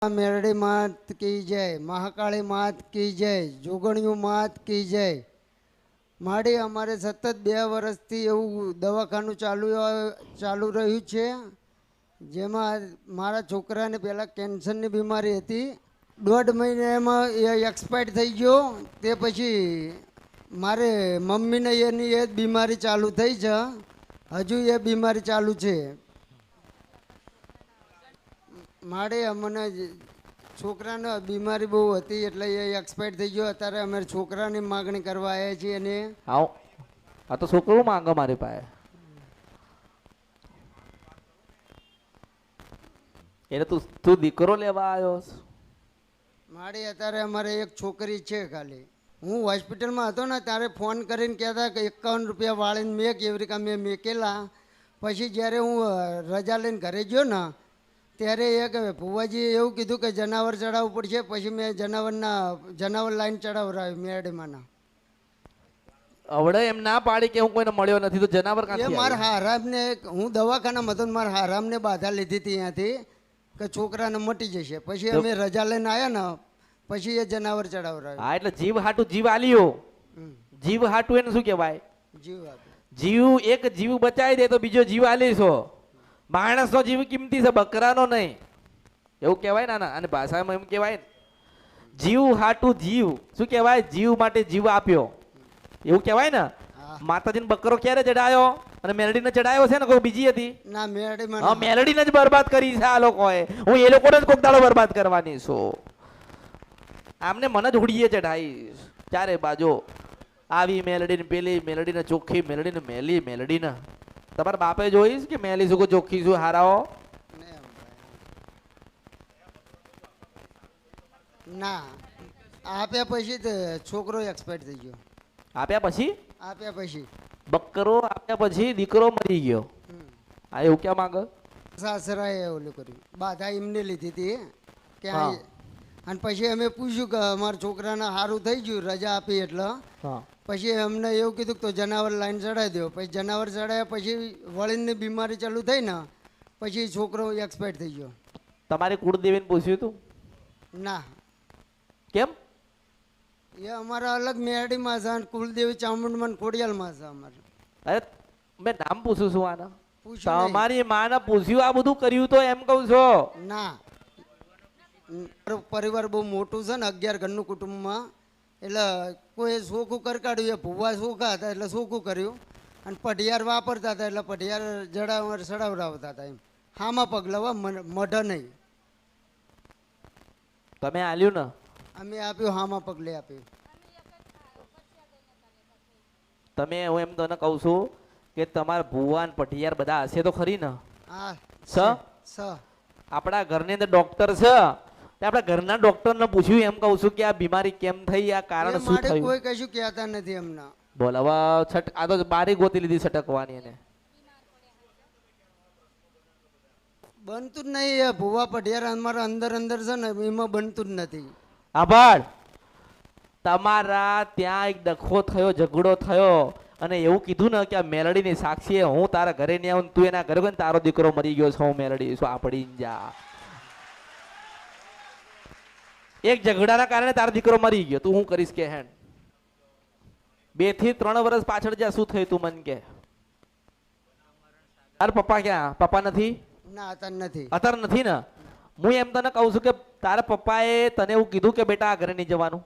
મેરડી માત કી જય, મહાકાળી માત કી જય, જોગણિયું માત કી જય. માડી અમારે સતત 2 વર્ષથી એવું દવાખાનું ચાલુ રહ્યું છે, જેમાં મારા છોકરાને પહેલાં કેન્સરની બીમારી હતી. 1.5 મહિનામાં એ એક્સપાયર થઈ ગયો. તે પછી મારે મમ્મીને એની એ જ બીમારી ચાલુ થઈ છે. હજુ એ બીમારી ચાલુ છે. મારે અમને છોકરાને બીમારી બહુ હતી એટલે એ એક્સપાયર થઈ ગયો. અત્યારે અમે છોકરાની માગણી કરવા આવ્યા છીએ. અને આ તો છોકરું માંગે મારી પાસે. એટલે તું દીકરો લેવા આવ્યો? મારી અત્યારે અમારે એક છોકરી છે ખાલી. હું હોસ્પિટલમાં હતો ને ત્યારે ફોન કરીને કહેતા કે 51 રૂપિયા વાળીને મેં કેવી રીતે મેં મેકેલા. પછી જ્યારે હું રજા લઈને ઘરે ગયો ને ત્યારે એ કહે ભુવાજી એવું કીધું કે જનાવર ચડાવવું પડશે. પછી મેં જનાવર લાઈન ચડાવરાવ્યું મેરડીમાંના. આવડે એમ ના પાડી કે હું કોઈને મળ્યો નથી તો જનાવર એ મારા હારામને હું દવાખાનામાં હતો ને મારા હારામને બાધા લીધી હતી ત્યાંથી કે છોકરાને મટી જશે. પછી અમે રજા લઈને આવ્યા ને પછી એ જનાવર ચડાવરાવ્યું. હા, એટલે જીવ હાટું જીવ આલ્યો. જીવ હાટું એને શું કહેવાય? જીવ આપે. જીવ એક જીવ બચાવી દે તો બીજો જીવ આલીશો. માણસનો જીવ કિંમતી છે, બકરાનો નહીં. એવું કહેવાય ને. અને ભાષામાં એમ કહેવાય ને, જીવ હાટું જીવ. શું કહેવાય? જીવ માટે જીવ આપ્યો એવું કહેવાય ને. માતાજીને બકરો ક્યારે ચડાયો? અને મેલડીને ચડાયો છે ને કોઈ બીજી હતી? ના, મેલડીમાં. હા, મેલડીને જ બરબાદ કરી છે આ લોકોએ. હું એ લોકોને જ કોક દાડો બરબાદ કરવાની છું. આમને મને જ હુડીએ ચઢાઈશ ચારે બાજુ. આવી મેલડીને પેલી મેલડીને ચોખ્ખી મેલડીને મેલી મેલડીને. તમારા બાપે જોઈશ કે મેલી શું ચોખ્ખી શું હારાઓ? ના, આપ્યા પછી છોકરો એક્સપાયર થઈ ગયો. આપ્યા પછી બકરો આપ્યા પછી દીકરો મરી ગયો. આ એવું ક્યાં માંગે? સાસરાએ ઓલું કર્યું, બાધા એમને લીધી હતી કે અને પછી અમે પૂછ્યું કે અમારા છોકરાને સારું થઈ ગયું રજા આપી એટલે. પછી અમને એવું કીધું કે તો જનાવર લાઈન ચડાવી દો. પછી જનાવર ચડાવ્યા પછી વળીની બીમારી ચાલુ થઈ ને પછી છોકરો એક્સપાયર થઈ ગયો. તમારી કુળદેવીને પૂછ્યું હતું? ના. કેમ? એ અમારા અલગ મેરડીમાં છે, કુલદેવી ચામુંડમાં ખોડિયાલમાં છે અમારે. અરે મેં નામ પૂછું છું આના. તમારી માને પૂછ્યું આ બધું કર્યું તો એમ કહું છો? ના, પરિવાર બહુ મોટું છે ને, 11 ઘરનું કુટુંબમાં. એટલે કોઈ સોખું કરકાડ્યું. એ ભૂવા સોખા હતા એટલે સોખું કર્યું. અને પઢિયાર વાપરતા હતા એટલે પઢિયાર જડાવર સડાવરાવતા હતા. એમ હામાં પગલાવા મઢ નહીં. તમે આલ્યું ને? અમે આપ્યું, હામાં પગલે આપ્યું. તમે હું એમ તને કહું છું કે તમારા ભુવાન પઢિયાર બધા હશે તો ખરી ને? હા, આપણા ઘરની અંદર ડોક્ટર છે. આપણા ઘરના ડોક્ટરને પૂછ્યું એમ કહું છું કે આ બીમારી કેમ થઈ, આ કારણ શું થયું? કોઈ કશું કહેતા નથી અમને. બોલ હવે આ તો બારી ગોતી લીધી છટકવાની. એને બનતું જ નહીં. ભુવા પઢિયાર અમારા અંદર છે ને, એમાં બનતું જ નથી. આભાર. તમારા ત્યાં એક ડખો થયો, ઝઘડો થયો અને એવું કીધું ને કે આ મેલડીની સાક્ષીએ હું તારા ઘરે નહીં આવું, તું એના ઘરે ગયો, તારો દીકરો મરી ગયો છે, હું મેલડી છું. આપડી જા એક ઝઘડાના કારણે તારો દીકરો મરી ગયો. તું હું કરીશ કે હેન? 2 થી 3 વર્ષ પાછળ જા શું થયું તું મને કે? તાર પપ્પા ક્યાં? પપ્પા નથી? ના, અત્યારે નથી ને. હું એમ તને કહું છું કે તારા પપ્પાએ તને એવું કીધું કે બેટા આ ઘરે નહીં જવાનું?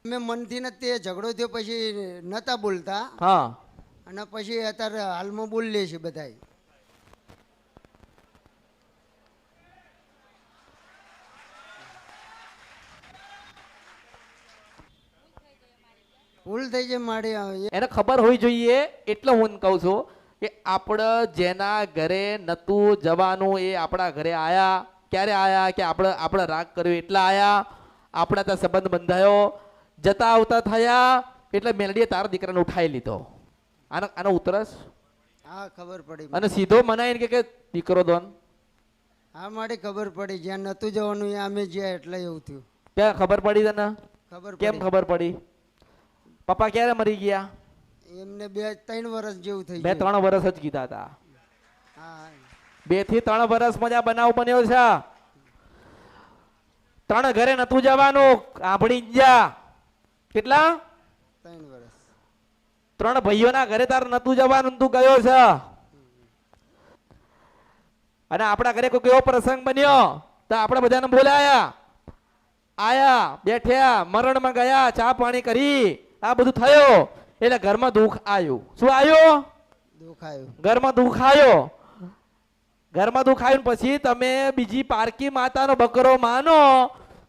મેં મનથી નથી. ઝઘડો થયો પછી નતા બોલતા. હા. અને પછી અત્યારે હાલમાં બોલીએ છીએ બધા. ભૂલ થઈ જાય મારી. એને ખબર હોવી જોઈએ. એટલે હું કહું છું કે આપણે જેના ઘરે નતું જવાનું એ આપણા ઘરે આયા. ક્યારે આયા? કે આપણે રાગ કર્યો એટલા આયા. આપણા ત્યાં સંબંધ બંધાયો, જતા આવતા થયા એટલે મેલડીએ તારા દીકરાને ઉઠાવી લીધો. આનો ઉતરસ? હા, ખબર પડી. અને સીધો મનાય કે દીકરો દોન. હા, મારી ખબર પડી. જ્યાં નતું જવાનું ત્યાં અમે જ્યાં એટલે એવું થયું. ક્યાં ખબર પડી તને? કેમ ખબર પડી? પપ્પા ક્યારે મરી ગયા? એમને 2-3 વર્ષ જેવું થઈ ગયું. 2-3 વર્ષ જ કીધા હતા. હા, 2 થી 3 વર્ષ મજા બનાવ બન્યો છે. ત્રણ ઘરે નતું જવાનું, આંભળી જ જા. કેટલા? 3 વર્ષ. ત્રણ ભાઈઓના ઘરે તાર નતું જવાનું, તું ગયો છે. અને આપણા ઘરે કોઈ એવો પ્રસંગ બન્યો તો આપણે બધાને બોલાયા, આયા, બેઠ્યા, મરણમાં ગયા, ચા પાણી કરી, આ બધું થયો એટલે ઘરમાં દુઃખ આવ્યું. શું આવ્યું? દુઃખ આવ્યું. ઘરમાં દુઃખ આવ્યો. ઘરમાં દુઃખ આવ્યું પછી તમે બીજી પારકી માતાનો બકરો માનો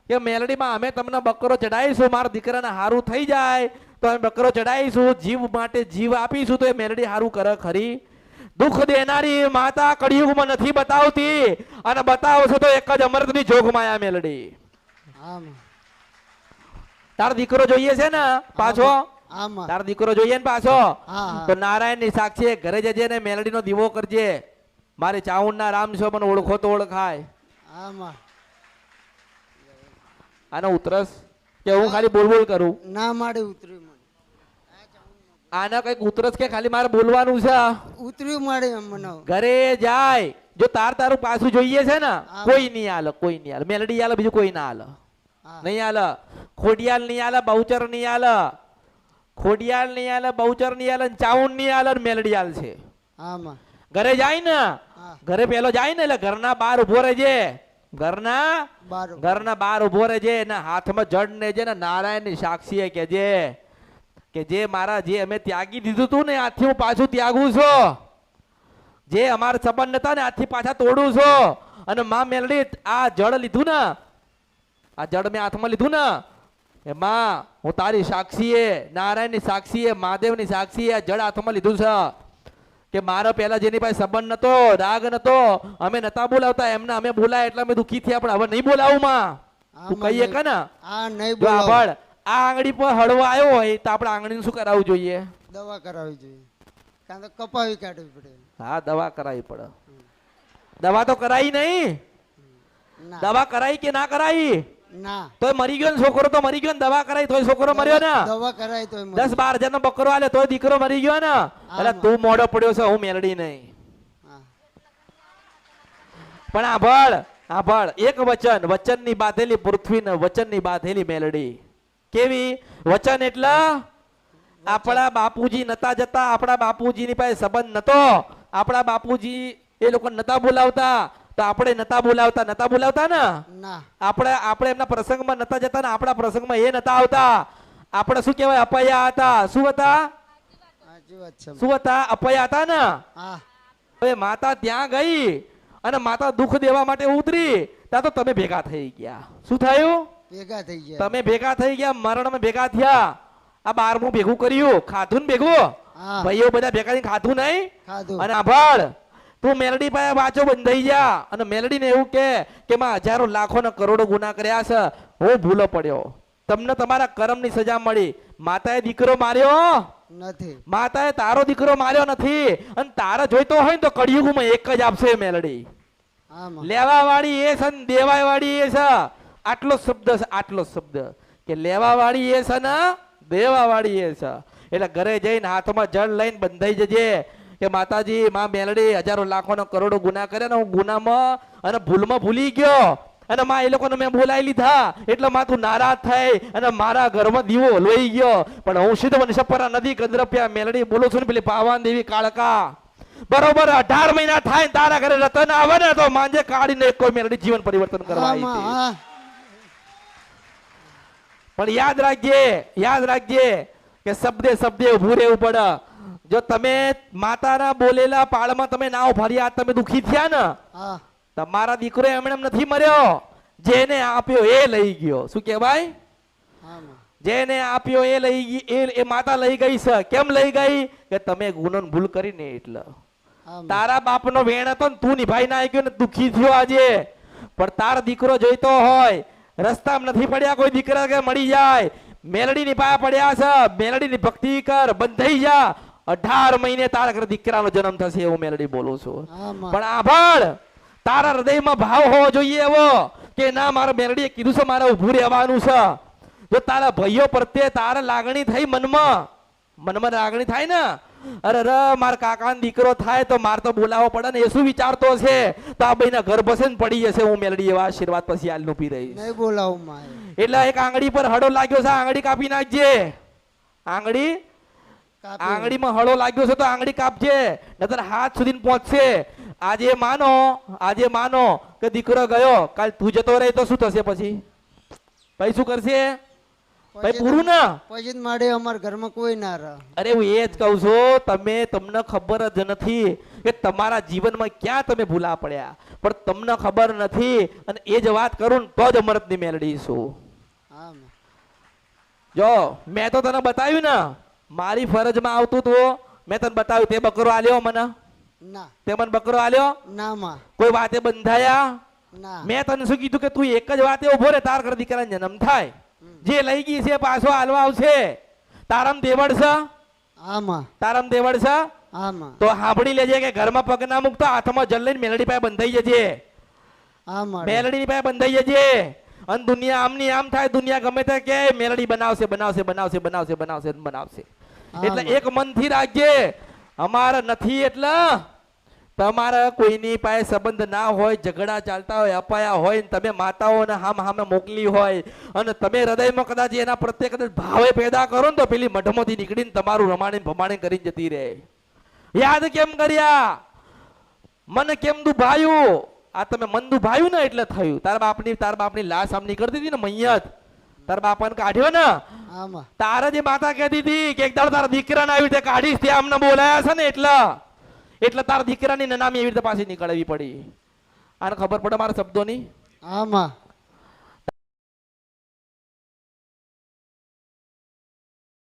કે મેલડીમાં અમે તમને બકરો ચડાવીશું, મારા દીકરાને હારું થઈ જાય તો અમે બકરો ચડાવીશું, જીવ માટે જીવ આપીશું, તો એ મેલડી હારું કરે ખરી? દુઃખ દેનારી માતા કળિયુગમાં નથી બતાવતી, અને બતાવશે તો એક જ અમૃતની જોગમાયા મેલડી. આમાં તારો દીકરો જોઈએ છે ને પાછો? આમાં તારો દીકરો જોઈએ ને પાછો? હા. તો નારાયણ ની સાક્ષી ઘરે જજે ને મેલડીનો દીવો કરજે. મારે ચાઉંડના રામ છો, મને ઓળખો તો ઓળખાય. આમાં આનો ઉતરસ કે હું ખાલી બોલ બોલ કરું? ના માડે ઉતર્યું મને. આના કઈક ઉતરસ કે ખાલી મારે બોલવાનું છે? ઉતર્યું માડે એમ મને. ઘરે જાય જો તારું પાછું જોઈએ છે ને, કોઈ નહીં હાલે, કોઈ નહીં હાલે. મેલડી હાલે, બીજું કોઈ ના હાલે. નહીં હાલે. ખોડિયાલ નહીં હાલે, બહુચર નહીં હાલે. ખોડિયાલ નહીં હાલે, બહુચર નહીં હાલે, ચાઉંડ નહીં હાલે, મેલડી હાલ છે. આમાં ઘરે જાય ને, ઘરે પેલો જાય ને એટલે ઘરના બહાર ઉભો રહેજે. ઘરના બહાર ઉભો રહેજે ને હાથમાં જડ ને જે ને નારાયણ ની સાક્ષી કેજે કે જે મારા જે અમે ત્યાગી દીધું તું ને આથી હું પાછું ત્યાગું છું, જે અમારા સંબંધ હતા ને આથી પાછા તોડું છું. અને માં મેલડી આ જળ લીધું ને, આ જળ મેં હાથમાં લીધું ને, એમાં હું તારી સાક્ષીએ, નારાયણની સાક્ષીએ, મહાદેવની સાક્ષીએ આ જળ હાથમાં લીધું છે કે મારા પહેલા જેની પાસે સંબંધ નતો, રાગ નતો, અમે નતા બોલાવતા, એમને અમે બોલાય એટલે અમે દુઃખી થયા, પણ હવે નહીં બોલાવું માં. તું કહીએ કે ને આ નહીં જો બોલાવો. આ આંગળી પર હળવો આવ્યો હોય તો આપણે આંગળીને શું કરાવવું જોઈએ? દવા કરાવવી જોઈએ, કાં તો કપાવી કાઢવી પડે. હા, દવા કરાવી પડે. દવા તો કરાઈ નહીં? ના દવા કરાઈ કે ના કરાઈ? ના. તોય મરી ગયો ને છોકરો, તો મરી ગયો ને. દવા કરાઈ તોય છોકરો મર્યો ને. દવા કરાય તો 10-12 હજારનો બકરો આલે તોય દીકરો મરી ગયો ને. એટલે તું મોડો પડ્યો છે, હું મેલડી નહીં. પણ આભળ એક વચન, વચનની બાંધેલી પૃથ્વી ને વચનની બાંધેલી મેલડી. કેવી? વચન એટલે આપણા બાપુજી નતા જતા, આપણા બાપુજીની પાસે સંબંધ નતો, આપણા બાપુજી એ લોકો નતા બોલાવતા, તો આપણે નતા બોલાવતા ને. ના. આપણે એમના પ્રસંગમાં નતા જતા ને આપણા પ્રસંગમાં એ નતા આવતા. આપણે શું કહેવાય? અપયા હતા. શું હતા? સાચી વાત છે. શું હતા? અપયા હતા ને. હા. હવે માતા ત્યાં ગઈ અને માતા દુઃખ દેવા માટે ઉતરી, ત્યાં તો તમે ભેગા થઈ ગયા. શું થયું? ભેગા થઈ ગયા. તમે ભેગા થઈ ગયા, મરણમાં ભેગા થયા. આ 12મું ભેગું કર્યું, ખાધું ને ભેગું. ભાઈઓ બધા ભેગા થઈને ખાધું નહીં? ખાધું. અને આભાર તું મેલડી પાસે વાંચો બંધાઈ જા અને મેલડી ને એવું કે માં હજારો લાખો ને કરોડો ગુના કર્યા છે, હું ભૂલો પડ્યો, તમને તમારા કર્મની સજા મળી. માતાએ દીકરો માર્યો નથી. માતાએ તારો દીકરો માર્યો નથી. અને તારા જોઈતો હોય ને તો કળિયુગમાં એક જ આપશે મેલડી. લેવા વાળી એ છે ને દેવાય વાળી એ છે. આટલો શબ્દ છે, આટલો શબ્દ કે લેવા વાળી એ છે ને દેવા વાળી એ છે. એટલે ઘરે જઈને હાથમાં જળ લઈને બંધાઈ જજે કે માતાજી, માં મેલડી હજારો લાખો ને કરોડો ગુના કર્યા ને હું ગુનામાં અને ભૂલમાં ભૂલી ગયો, અને માં એ લોકોને મેં બોલાવી લીધા એટલે માં તું નારાજ થઈ અને મારા ઘરમાં દીવો લોહી ગયો. પણ હું સિદ્ધ વંશપરા નદી કંદરપ્યા મેલડી બોલું છું ને, પેલી પાવાન દેવી કાળકા. બરોબર 18 મહિના થાય તારા ઘરે રતન આવે ને તો માંજે કાઢીને કોઈ મેલડી જીવન પરિવર્તન કરવા આવી હતી. પણ યાદ રાખજે કે શબ્દે ઉભું રહેવું પડે. જો તમે માતાના બોલેલા પાળમાં તમે ના ઉભા, તમે દુખી થયા ને, તમારા દીકરો એમણે નથી મર્યો, જેને આપ્યો એ લઈ ગયો. શું કહેવાય? જેને આપ્યો એ લઈ ગઈ, એ માતા લઈ ગઈ છે. કેમ લઈ ગઈ? કે તમે ગુનો ભૂલ કરીને. એટલે તારા બાપનો વેણ હતો ને, તું નિભાઈ ના ગયો ને દુખી થયો આજે. પણ તાર દીકરો જોઈતો હોય, રસ્તામાં નથી પડ્યા કોઈ દીકરા કે મળી જાય, મેલડી ની પાયા પડ્યા છે, મેલડી ની ભક્તિ કર, બંધાઈ જા, 18 મહિને તારા ઘરે દીકરાનો જન્મ થશે, એવું મેલડી બોલું છું. પણ આભાર તારા હૃદયમાં ભાવ હોવો જોઈએ એવો કે ના, મારા મેલડીએ કીધું છે મારે ઊભું રહેવાનું છે. જો તારા ભાઈઓ પ્રત્યે તારા લાગણી થઈ, મનમાં લાગણી થાય ને, અરે ર માર કાકાનો દીકરો થાય તો માર તો બોલાવો પડે ને, એ શું વિચારતો છે? તો આ ભાઈના ઘર બસે ને પડી જશે. હું મેલડી એવા આશીર્વાદ પછી હાલનું પી રહીશ. નહીં બોલાવું માય. એટલે એક આંગળી પર હડો લાગ્યો છે, આંગળી કાપી નાખજે. આંગળી કાપી. આંગળીમાં હળો લાગ્યો છે તો આંગળી કાપજે, નતર હાથ સુધી પહોંચશે. આજે માનો કે દીકરો ગયો, કાલ તું જતો રહે તો શું થશે? પછી શું કરશે? ભાઈ પૂરું ને. પછી જ માડે અમારા ઘરમાં કોઈ ના રહે. અરે હું એ જ કહું છું, તમને ખબર જ નથી કે તમારા જીવનમાં ક્યાં તમે ભૂલા પડ્યા, પણ તમને ખબર નથી. અને એ જ વાત કરું ને તો જ અમૃતની મેલડી છું. હા માં. જો મેં તો તને બતાવ્યું ને, મારી ફરજમાં આવતું તું, મેં તને બતાવ્યું. તે બકરો આલ્યો મને? ના. તે મને બકરો આલ્યો? ના માં. કોઈ વાતે બંધાયા? ના. મેં તને શું કીધું કે તું એક જ વાતે ઉભો રે, તાર ઘર દીકરાનો જન્મ થાય. જે લઈ ગઈ છે પાછો હાલવા આવશે. તારામ દેવડ છે? હા માં. તારામ દેવડ છે? હા માં. તો સાંભળી લેજે કે ઘરમાં પગ ના મૂકતો, હાથમાં જલ લઈને મેલડી પાસે બંધાઈ જજે. હા માં. મેલડી પાસે બંધાઈ જજે. અને દુનિયા આમની આમ થાય, દુનિયા ગમે તે કે મેલડી બનાવશે બનાવશે બનાવશે બનાવશે બનાવશે બનાવશે. એટલે એક મનથી રાખજે. અમારે નથી એટલે તમારે કોઈની પાસે સંબંધ ના હોય, ઝઘડા ચાલતા હોય, અપાયા હોય, ને તમે માતાઓને હામે મોકલી હોય, અને તમે હૃદયમાં કદાચ એના પ્રત્યે કદાચ ભાવે પેદા કરો ને, તો પેલી મઢમાંથી નીકળીને તમારું રમાણી ભમાણી કરીને જતી રહે. યાદ કેમ કર્યા? મન કેમ દુભાયું? આ તમે મન દુભાયું ને એટલે થયું. તારા બાપની લાશ આમ નીકળતી હતી ને, મૈયત તારા બાપાને કાઢ્યો ને. હા માં. તારા જે માતા કહેતી હતી કે એક દાડો તારા દીકરાને આવી રીતે કાઢીશ, તે આમને બોલાયા છે ને, એટલે તારા દીકરાની નનામી એવી રીતે પાછી નીકળવી પડી. આને ખબર પડે મારા શબ્દોની? હા માં.